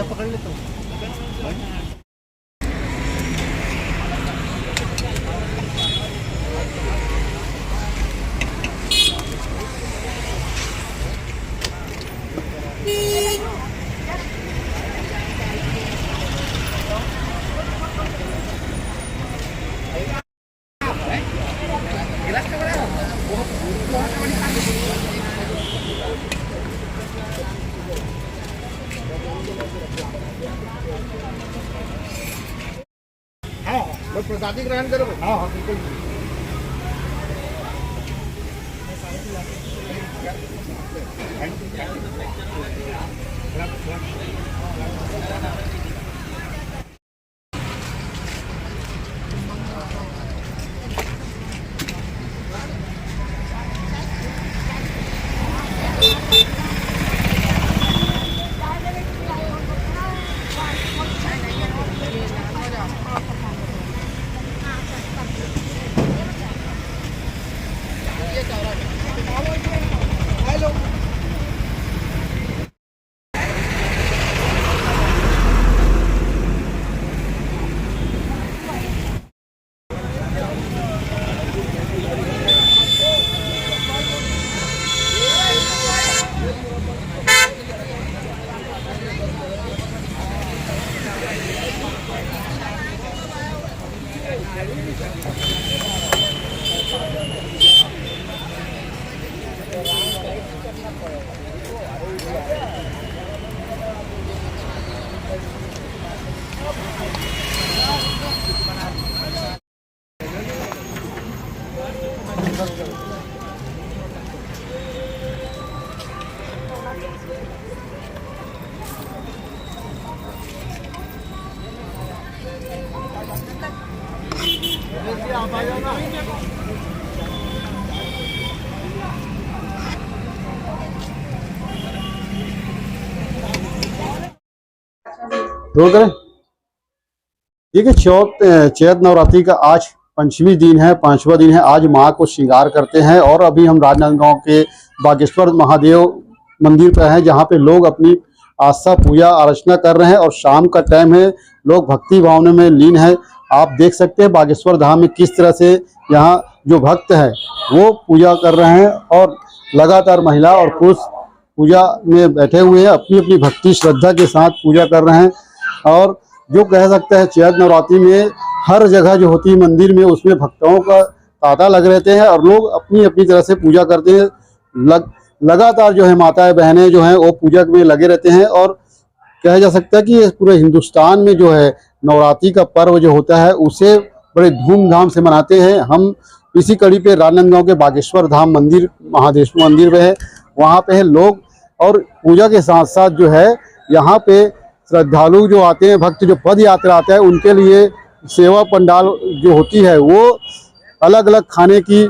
पकड़ लेता हूँ। हाँ हाँ प्रसादी ग्रहण करो। हाँ हाँ बिल्कुल। आप आ जाओ ना। रोल करें। देखिए चैत नवरात्रि का आज पंचमी दिन है, 5वां दिन है। आज माँ को श्रृंगार करते हैं और अभी हम राजनांदगांव के बागेश्वर महादेव मंदिर पर हैं, जहाँ पे लोग अपनी आस्था पूजा अर्चना कर रहे हैं और शाम का टाइम है, लोग भक्ति भावना में लीन है। आप देख सकते हैं बागेश्वर धाम में किस तरह से यहाँ जो भक्त हैं वो पूजा कर रहे हैं और लगातार महिला और पुरुष पूजा में बैठे हुए हैं, अपनी अपनी भक्ति श्रद्धा के साथ पूजा कर रहे हैं। और जो कह सकते हैं चैत नवरात्रि में हर जगह जो होती है मंदिर में, उसमें भक्तों का तांता लग रहते हैं और लोग अपनी अपनी तरह से पूजा करते हैं। लगातार जो है माताएं बहनें जो हैं वो पूजा में लगे रहते हैं। और कहा जा सकता है कि पूरे हिंदुस्तान में जो है नवरात्रि का पर्व जो होता है उसे बड़े धूमधाम से मनाते हैं। हम इसी कड़ी पे राजनांदगांव के बागेश्वर धाम मंदिर महादेव मंदिर में है, वहाँ पे है लोग। और पूजा के साथ साथ जो है यहाँ पे श्रद्धालु जो आते हैं, भक्त जो पद यात्रा आता है, उनके लिए सेवा पंडाल जो होती है वो अलग अलग खाने की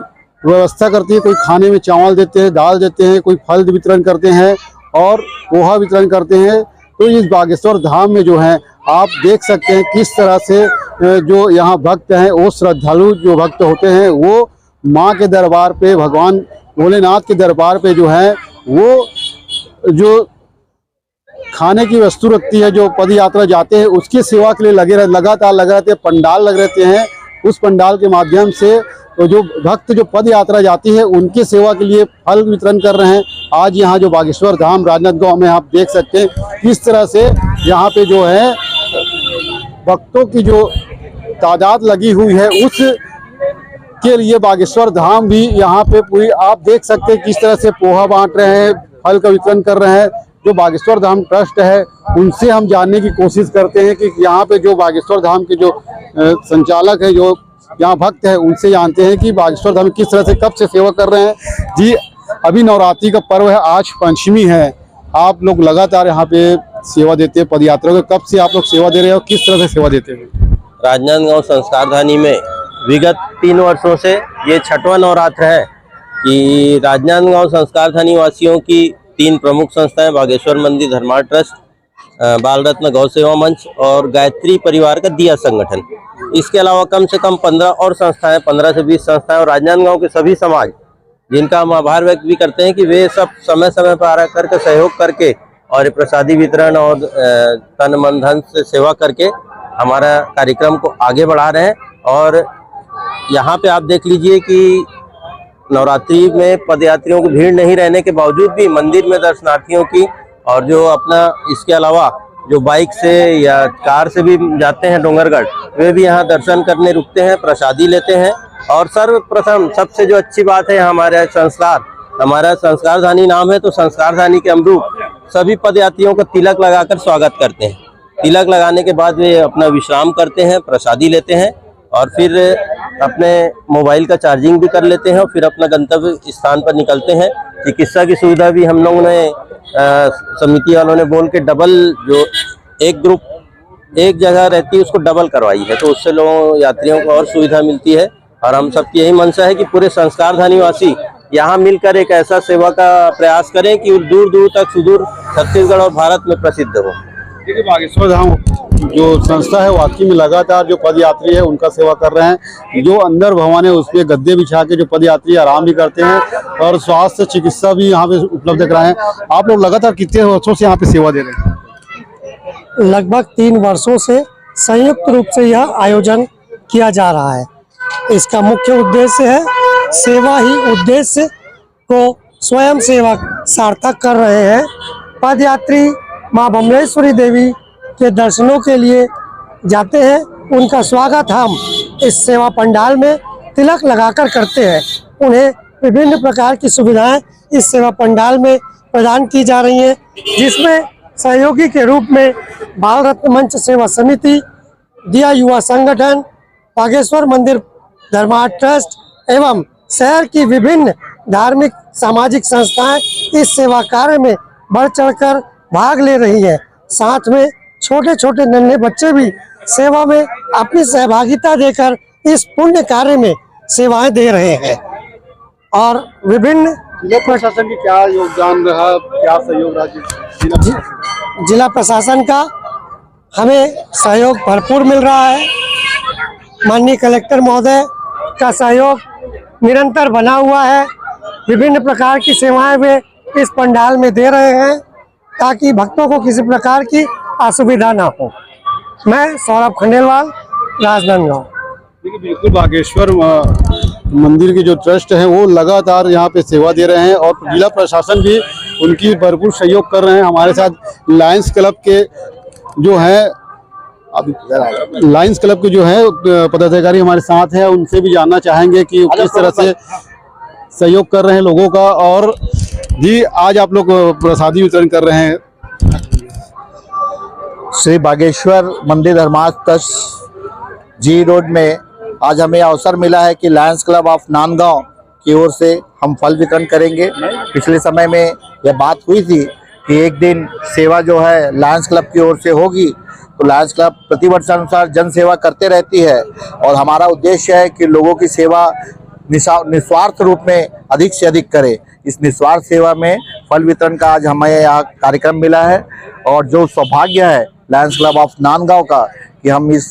व्यवस्था करती है। कोई खाने में चावल देते हैं, दाल देते हैं, कोई फल वितरण करते हैं और पोहा वितरण करते हैं। तो इस बागेश्वर धाम में जो है आप देख सकते हैं किस तरह से जो यहाँ भक्त हैं, वो श्रद्धालु जो भक्त होते हैं वो माँ के दरबार पे, भगवान भोलेनाथ के दरबार पे जो है वो जो खाने की वस्तु रखती है, जो पद यात्रा जाते हैं उसकी सेवा के लिए लगातार लगे रहते हैं। पंडाल लग रहते हैं, उस पंडाल के माध्यम से तो जो भक्त जो पद यात्रा जाती है उनकी सेवा के लिए फल वितरण कर रहे हैं। आज यहाँ जो बागेश्वर धाम राजनांदगांव में आप देख सकते हैं किस तरह से यहाँ पे जो है भक्तों की जो तादाद लगी हुई है, उस के लिए बागेश्वर धाम भी यहाँ पे पूरी आप देख सकते हैं किस तरह से पोहा बांट रहे हैं, फल का वितरण कर रहे हैं। जो बागेश्वर धाम ट्रस्ट है उनसे हम जानने की कोशिश करते हैं कि यहाँ पे जो बागेश्वर धाम के जो संचालक है, जो यहाँ भक्त है, उनसे जानते हैं कि बागेश्वर धाम किस तरह से कब से सेवा कर रहे हैं। जी अभी नवरात्रि का पर्व है, आज पंचमी है, आप लोग लगातार यहाँ पे सेवा देते हैं पदयात्रा को। कब से आप लोग सेवा दे रहे हो, किस तरह से सेवा देते हैं? राजनांदगांव संस्कारधानी में विगत 3 वर्षों से ये 6वां नवरात्र है कि राजनांदगांव संस्कारधानी वासियों की 3 प्रमुख संस्थाएं, बागेश्वर मंदिर धर्मार्थ ट्रस्ट, बाल रत्न गौ सेवा मंच और गायत्री परिवार का दिया संगठन, इसके अलावा कम से कम 15 और संस्थाएं, 15 से 20 संस्थाएं और राजनांदगांव के सभी समाज, जिनका हम आभार व्यक्त भी करते हैं कि वे सब समय समय पर आ करके सहयोग करके और ये प्रसादी वितरण और तन मन धन से सेवा करके हमारा कार्यक्रम को आगे बढ़ा रहे हैं। और यहाँ पे आप देख लीजिए कि नवरात्रि में पदयात्रियों की भीड़ नहीं रहने के बावजूद भी मंदिर में दर्शनार्थियों की और जो अपना इसके अलावा जो बाइक से या कार से भी जाते हैं डोंगरगढ़, वे भी यहाँ दर्शन करने रुकते हैं, प्रसादी लेते हैं। और सर्वप्रथम सबसे जो अच्छी बात है, हमारा संस्कारधानी नाम है, तो संस्कारधानी के अनुरूप सभी पदयात्रियों को तिलक लगाकर स्वागत करते हैं। तिलक लगाने के बाद वे अपना विश्राम करते हैं, प्रसादी लेते हैं और फिर अपने मोबाइल का चार्जिंग भी कर लेते हैं और फिर अपना गंतव्य स्थान पर निकलते हैं। चिकित्सा की सुविधा भी हम लोगों ने समिति वालों ने बोल के डबल, जो एक ग्रुप एक जगह रहती है उसको डबल करवाई है, तो उससे लोगों यात्रियों को और सुविधा मिलती है। और हम सबकी यही मंशा है कि पूरे संस्कारधानी वासी यहाँ मिलकर एक ऐसा सेवा का प्रयास करें कि दूर दूर तक, सुदूर छत्तीसगढ़ और भारत में प्रसिद्ध हो। देखिए, बागेश्वर धाम जो संस्था है वाकई में लगातार जो पदयात्री है उनका सेवा कर रहे हैं। जो अंदर भवन है उसपे गद्दे बिछा के जो पदयात्री आराम भी करते हैं और स्वास्थ्य चिकित्सा भी यहाँ पे उपलब्ध कराए हैं। आप लोग लगातार कितने वर्षों से यहाँ पे सेवा दे रहे हैं? लगभग 3 वर्षों से संयुक्त रूप से यह आयोजन किया जा रहा है। इसका मुख्य उद्देश्य है सेवा ही उद्देश्य को स्वयं सेवक सार्थक कर रहे हैं। पदयात्री माँ बमलेश्वरी देवी के दर्शनों के लिए जाते हैं, उनका स्वागत हम इस सेवा पंडाल में तिलक लगाकर करते हैं। उन्हें विभिन्न प्रकार की सुविधाएं इस सेवा पंडाल में प्रदान की जा रही हैं, जिसमें सहयोगी के रूप में बाल रत्न मंच सेवा समिति, दिया युवा संगठन, बागेश्वर मंदिर धर्मार्थ ट्रस्ट एवं शहर की विभिन्न धार्मिक सामाजिक संस्थाएं इस सेवा कार्य में बढ़ चढ़कर भाग ले रही हैं। साथ में छोटे छोटे नन्हे बच्चे भी सेवा में अपनी सहभागिता देकर इस पुण्य कार्य में सेवाएं दे रहे हैं। और विभिन्न जिला प्रशासन की क्या योगदान रहा, क्या सहयोग रहा? जिला प्रशासन का हमें सहयोग भरपूर मिल रहा है। माननीय कलेक्टर महोदय का सहयोग निरंतर बना हुआ है। विभिन्न प्रकार की सेवाएं वे इस पंडाल में दे रहे हैं ताकि भक्तों को किसी प्रकार की असुविधा ना हो। मैं सौरभ खंडेलवाल, राजनांदगांव। देखिए, बिल्कुल बागेश्वर मंदिर के जो ट्रस्ट है वो लगातार यहाँ पे सेवा दे रहे हैं और जिला प्रशासन भी उनकी भरपूर सहयोग कर रहे हैं। हमारे साथ लायंस क्लब के जो है पदाधिकारी हमारे साथ हैं, उनसे भी जानना चाहेंगे कि किस तरह से सहयोग कर रहे हैं लोगों का। और जी, आज आप लोग प्रसादी वितरण कर रहे हैं। श्री बागेश्वर मंदिर धर्मार्थ ट्रस्ट जी रोड में आज हमें अवसर मिला है कि लायंस क्लब ऑफ नांदगांव की ओर से हम फल वितरण करेंगे। पिछले समय में यह बात हुई थी कि एक दिन सेवा जो है लायंस क्लब की ओर से होगी, तो लायंस क्लब प्रतिवर्षानुसार जन सेवा करते रहती है और हमारा उद्देश्य है कि लोगों की सेवा निस्वार्थ रूप में अधिक से अधिक करे। इस निस्वार्थ सेवा में फल वितरण का आज हमें यहाँ कार्यक्रम मिला है और जो सौभाग्य है लायंस क्लब ऑफ नांदगांव का कि हम इस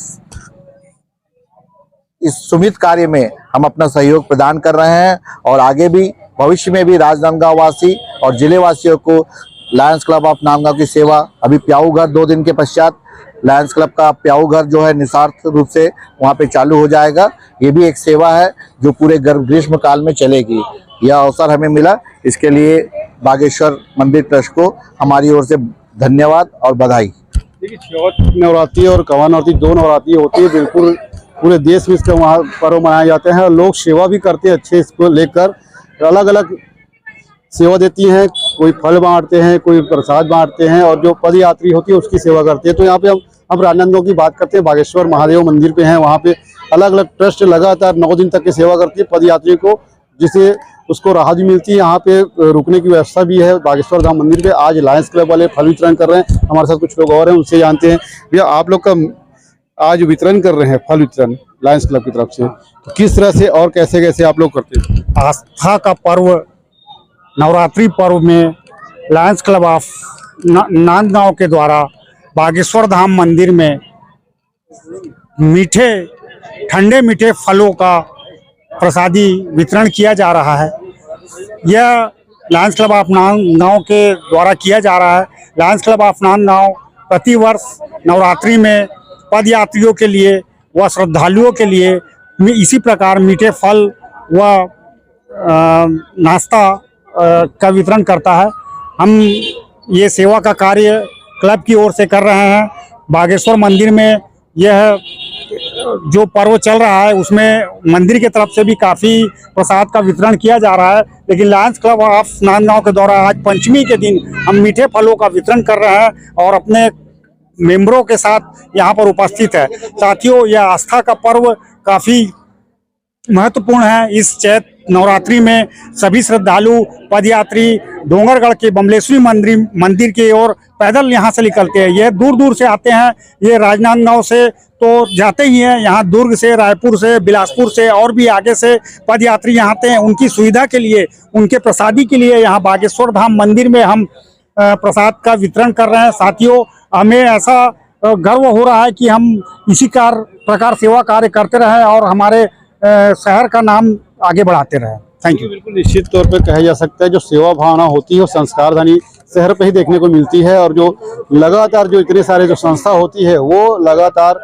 सुमित कार्य में हम अपना सहयोग प्रदान कर रहे हैं और आगे भी भविष्य में भी राजनांदगांव वासी और जिले वासियों को लायंस क्लब ऑफ नांदगांव की सेवा, अभी प्याऊ घर 2 दिन के पश्चात लायंस क्लब का प्याऊ घर जो है निस्वार्थ रूप से वहाँ पे चालू हो जाएगा। ये भी एक सेवा है जो पूरे ग्रीष्म काल में चलेगी। यह अवसर हमें मिला, इसके लिए बागेश्वर मंदिर ट्रस्ट को हमारी ओर से धन्यवाद और बधाई। देखिए, चौथ नवरात्रि और कवा नवरात्रि 2 नवरात्रि होती है। बिल्कुल पूरे देश में इसका वहाँ पर्व मनाए जाते हैं और लोग सेवा भी करते हैं अच्छे। इसको लेकर अलग अलग सेवा देती हैं, कोई फल बांटते हैं, कोई प्रसाद बांटते हैं और जो पदयात्री होती है उसकी सेवा करते हैं। तो यहाँ पे हम राजनांदगांव की बात करते हैं, बागेश्वर महादेव मंदिर पे हैं। वहाँ पे अलग अलग ट्रस्ट लगातार 9 दिन तक की सेवा करती है पदयात्री को, जिससे उसको राहत भी मिलती है। यहाँ पे रुकने की व्यवस्था भी है बागेश्वर धाम मंदिर पे। आज लायंस क्लब वाले फल वितरण कर रहे हैं, हमारे साथ कुछ लोग और हैं, उनसे जानते हैं। भैया, आप लोग का आज वितरण कर रहे हैं फल वितरण लायंस क्लब की तरफ से, तो किस तरह से और कैसे कैसे आप लोग करते हैं? आस्था का पर्व नवरात्रि पर्व में लायंस क्लब ऑफ नांदगांव के द्वारा बागेश्वर धाम मंदिर में ठंडे मीठे फलों का प्रसादी वितरण किया जा रहा है। यह लायंस क्लब ऑफ नांदगांव के द्वारा किया जा रहा है। लायंस क्लब ऑफ नांदगांव प्रतिवर्ष नवरात्रि में पद यात्रियों के लिए व श्रद्धालुओं के लिए इसी प्रकार मीठे फल व नाश्ता का वितरण करता है। हम ये सेवा का कार्य क्लब की ओर से कर रहे हैं। बागेश्वर मंदिर में यह जो पर्व चल रहा है उसमें मंदिर की तरफ से भी काफ़ी प्रसाद का वितरण किया जा रहा है, लेकिन लायंस क्लब ऑफ नांदगांव के द्वारा आज पंचमी के दिन हम मीठे फलों का वितरण कर रहे हैं और अपने मेंबरों के साथ यहाँ पर उपस्थित है। साथियों, यह आस्था का पर्व काफ़ी महत्वपूर्ण है। इस चैत नवरात्रि में सभी श्रद्धालु पदयात्री डोंगरगढ़ के बमलेश्वरी मंदिर की ओर पैदल यहाँ से निकलते हैं। ये दूर दूर से आते हैं। ये राजनांदगांव से तो जाते ही हैं, यहाँ दुर्ग से, रायपुर से, बिलासपुर से और भी आगे से पदयात्री यहाँ आते हैं। उनकी सुविधा के लिए, उनके प्रसादी के लिए यहाँ बागेश्वर धाम मंदिर में हम प्रसाद का वितरण कर रहे हैं। साथियों, हमें ऐसा गर्व हो रहा है कि हम इसी प्रकार सेवा कार्य करते रहें और हमारे शहर का नाम आगे बढ़ाते रहें। Thank you. बिल्कुल निश्चित तौर पे कहा जा सकता है जो सेवा भावना होती है वो संस्कारधानी शहर पे ही देखने को मिलती है, और जो लगातार जो इतने सारे जो संस्था होती है वो लगातार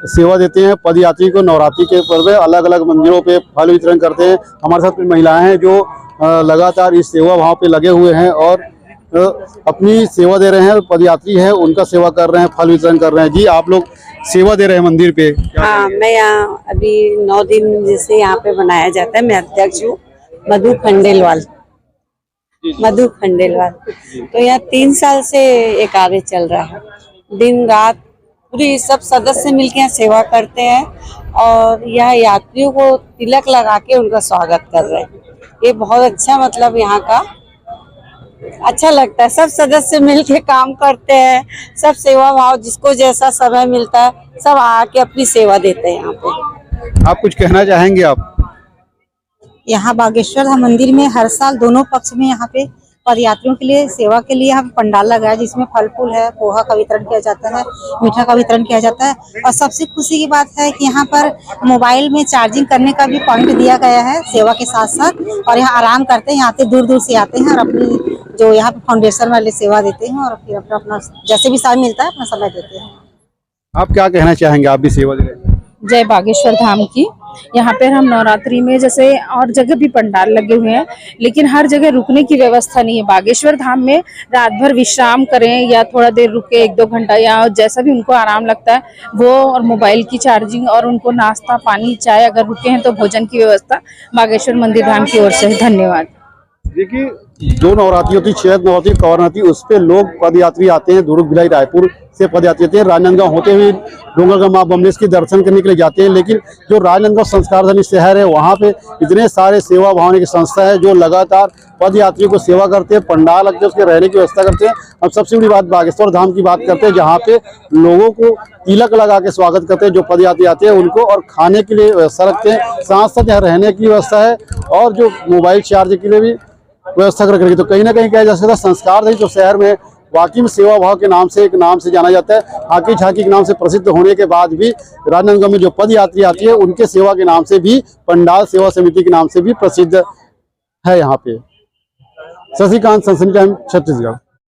सेवा देते हैं। पदयात्री को नवरात्रि के पर्व अलग अलग मंदिरों पे फल वितरण करते हैं। हमारे साथ कुछ महिलाएं हैं जो लगातार इस सेवा भाव पे लगे हुए हैं और अपनी सेवा दे रहे हैं। पदयात्री है उनका सेवा कर रहे हैं, फल वितरण कर रहे हैं। जी, आप लोग सेवा दे रहे हैं मंदिर पे? हाँ, मैं यहाँ अभी 9 दिन जैसे यहाँ पे बनाया जाता है। मैं अध्यक्ष हूँ मधु खंडेलवाल। तो यहाँ 3 साल से ये कार्य चल रहा है। दिन रात पूरी सब सदस्य मिलकर यहाँ सेवा करते हैं और यहाँ यात्रियों को तिलक लगा के उनका स्वागत कर रहे हैं। ये बहुत अच्छा, मतलब यहाँ का अच्छा लगता है। सब सदस्य मिलके काम करते हैं, सब सेवा भाव, जिसको जैसा समय मिलता है सब आके अपनी सेवा देते हैं यहाँ पे। आप कुछ कहना चाहेंगे? आप यहाँ बागेश्वर धाम मंदिर में हर साल दोनों पक्ष में यहाँ पे पदयात्रियों के लिए सेवा के लिए यहाँ पंडाल लगा है, जिसमें फल फूल है, पोहा का वितरण किया जाता है, मीठा का वितरण किया जाता है। और सबसे खुशी की बात है कि यहाँ पर मोबाइल में चार्जिंग करने का भी पॉइंट दिया गया है सेवा के साथ साथ। और यहाँ आराम करते हैं, यहाँ आते दूर दूर से आते हैं और अपनी जो यहाँ पे फाउंडेशन वाले सेवा देते हैं और फिर अपना जैसे भी समय मिलता है अपना समय देते हैं। आप क्या कहना चाहेंगे? आप भी सेवा दे रहे हैं। जय बागेश्वर धाम की। यहाँ पर हम नवरात्रि में जैसे और जगह भी पंडाल लगे हुए हैं, लेकिन हर जगह रुकने की व्यवस्था नहीं है। बागेश्वर धाम में रात भर विश्राम करें या थोड़ा देर रुके, 1-2 घंटा या जैसा भी उनको आराम लगता है वो, और मोबाइल की चार्जिंग और उनको नाश्ता पानी चाय, अगर रुके हैं तो भोजन की व्यवस्था बागेश्वर मंदिर धाम की ओर से है। धन्यवाद। देखिए, जो नवरात्रि होती, चैत नवरात्रि, कौर नवरात्रि, उस पे लोग पदयात्री आते हैं। दुर्ग, भिलाई, रायपुर से पदयात्री आते हैं। राजनांदगांव होते हुए डोंगरगढ़ माँ बमलेश्वरी के दर्शन करने के लिए जाते हैं। लेकिन जो राजनांदगांव संस्कारधानी शहर है वहाँ पे इतने सारे सेवा भावना की संस्था है जो लगातार पदयात्रियों को सेवा करते हैं, पंडाल लगते हैं, उसके रहने की व्यवस्था करते हैं। अब सबसे बड़ी बात बागेश्वर धाम की बात करते हैं, जहाँ पे लोगों को तिलक लगा के स्वागत करते हैं जो पदयात्री आते हैं उनको, और खाने के लिए व्यवस्था रखते हैं, साथ साथ यहाँ रहने की व्यवस्था है और जो मोबाइल चार्ज के लिए भी व्यवस्था करके। तो कहीं ना कहीं कहा जा सकता है संस्कारधानी जो शहर में वाकई में सेवा भाव के नाम से एक नाम से जाना जाता है। हाकी झांकी के नाम से प्रसिद्ध होने के बाद भी राजनांदगांव में जो पद यात्री आती है उनके सेवा के नाम से भी, पंडाल सेवा समिति के नाम से भी प्रसिद्ध है यहाँ पे। शशिकांत, सनसनी टाइम, छत्तीसगढ़।